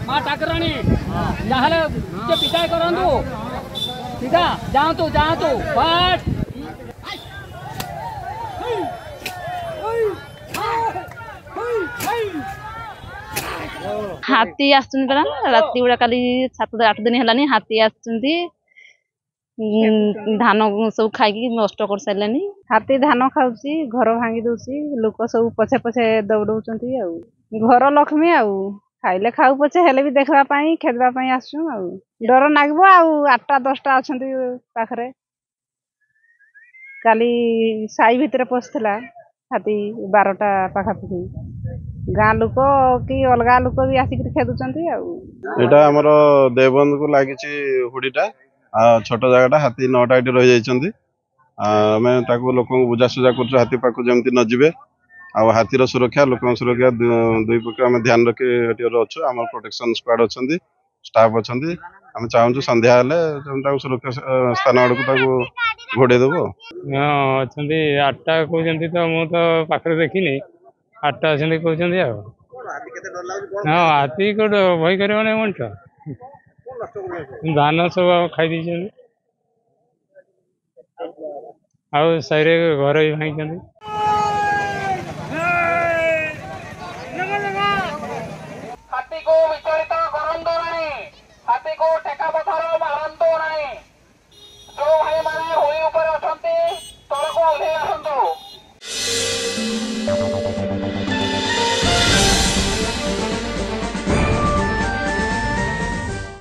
माँ ठाकुराणी जहाँ विदाय करूँ सीधा जातु जातु बट हाथी आसरा राति गुड़ा काली 7-8 दिन है हाथी आसुँच धान सब खाई नष्ट कर सारे हाथी धान खाऊँ घर भांगी दूसरी लोक सब पछे पछे दौड़ घर लक्ष्मी आउ खाइले खाऊ पछे हेले भी देखापी खेदवाई आसु डर नागब 8-10टा अच्छा पाखे काली साई भितर पशिला हाथी 12टा पाखापाखि गाँ लोक कि अलग लोक भी आसिक खेदुंट यहाँ आमर देवबंद को लगी हुड़ीटा छोट जगह हाथी 9टा ये रही जाइए आम लोक बुझासुझा कर हाथी पाक जमी नजे आ हाथीर सुरक्षा लोक सुरक्षा दुई पक्ष आम ध्यान रखी अच्छु आम प्रोटेक्शन स्क्वाड अच्छा स्टाफ अच्छा आम चाहूँ सन्ध्या सुरक्षा स्थान आड़क घोड़ेदेव हाँ अच्छा 8टा कहते तो मुझे पाखे देखनी 8टा अच्छा कहते हाँ हाथी कौट भय कर मनुष्य धान सब खाई आउ साइरे घर भी भाई हाथी को विचलित करंतु नहीं हाथी को टेका पथर मारंतु